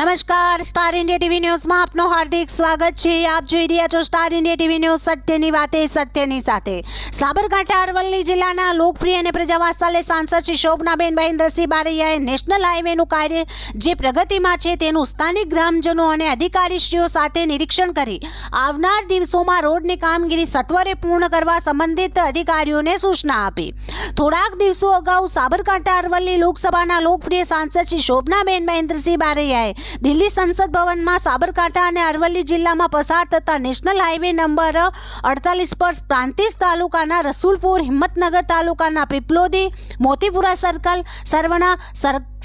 નમસ્કાર, star India TV ન્યૂઝમાં આપનું હાર્દિક સ્વાગત છે। આપ જોઈ રહ્યા છો સ્ટાર ઇન્ડિયા ટીવી ન્યૂઝ, સત્યની વાતે સત્યની સાથે। સાબરકાંઠા અરવલ્લી જિલ્લાના લોકપ્રિય અને પ્રજાવાત્સલ્ય સાંસદ શ્રી શોભનાબેન મહેન્દ્રસિંહ બારૈયાએ નેશનલ હાઈવેનું કાર્ય જે પ્રગતિમાં છે તેનું સ્થાનિક ગ્રામજનો અને અધિકારીશ્રીઓ સાથે નિરીક્ષણ કરી આવનાર દિવસોમાં રોડની કામગીરી સત્વરે પૂર્ણ કરવા સંબંધિત અધિકારીઓને સૂચના આપી। થોડાક દિવસો અગાઉ સાબરકાંઠા અરવલ્લી લોકસભાના લોકપ્રિય સાંસદ શ્રી શોભનાબેન મહેન્દ્રસિંહ બારૈયાએ દિલ્હી સંસદ ભવનમાં સાબરકાંઠા અને અરવલ્લી જિલ્લામાં પસાર થતા નેશનલ હાઈવે નંબર 48 પર પ્રાંતિજ તાલુકાના રસુલપુર, હિંમતનગર તાલુકાના પીપલોદી, મોતીપુરા સર્કલ, સરવણા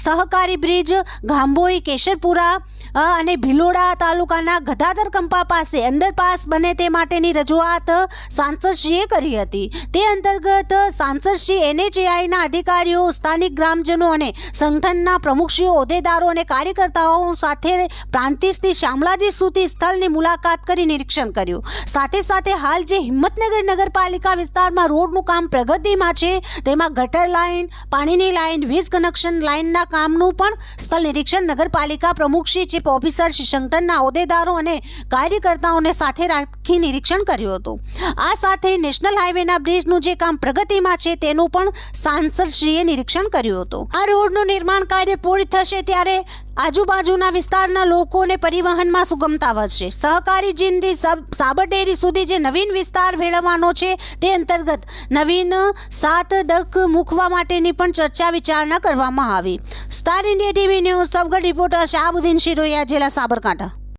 સહકારી બ્રિજ, ગાંભોઈ, કેશરપુરા અને ભિલોડા તાલુકાના ગદાધર કંપા પાસે અંડરપાસ બને તે માટેની રજૂઆત સાંસદશ્રીએ કરી હતી। તે અંતર્ગત સાંસદશ્રી NHAIના અધિકારીઓ, સ્થાનિક ગ્રામજનો અને સંગઠનના પ્રમુખશ્રીઓ, હોદ્દેદારો અને કાર્યકર્તાઓ સાથે પ્રાંતિજથી શામળાજી સુધી સ્થળની મુલાકાત કરી નિરીક્ષણ કર્યું। સાથે સાથે હાલ જે હિંમતનગર નગરપાલિકા વિસ્તારમાં રોડનું કામ પ્રગતિમાં છે તેમાં ગટર લાઇન, પાણીની લાઇન, વીજ કનેક્શન લાઇનના કામનું પણ સ્થળ નિરીક્ષણ નગરપાલિકા પ્રમુખશ્રી, ચીફ ઓફિસર શ્રી સંગઠનના હોદ્દેદારો અને કાર્યકર્તાઓને સાથે રાખી નિરીક્ષણ કર્યું હતું। આ સાથે નેશનલ હાઈવેના બ્રિજનું જે કામ પ્રગતિમાં છે તેનું પણ સાંસદશ્રીએ નિરીક્ષણ કર્યું હતું। આ રોડનું નિર્માણ કાર્ય પૂર્ણ થશે ત્યારે આજુબાજુના વિસ્તારના લોકોને પરિવહનમાં સુગમતા વધશે। સહકારી જિંદગી સાબર ડેરી સુધી જે નવીન વિસ્તાર મેળવવાનો છે તે અંતર્ગત નવીન 7 ડક મૂકવા માટેની પણ ચર્ચા વિચારણા કરવામાં આવી। સ્ટાર ઇન્ડિયા ટીવી ન્યૂઝ સબગઢ રિપોર્ટર શાહબુદ્દીન શિરોયા, જિલ્લા સાબરકાંઠા।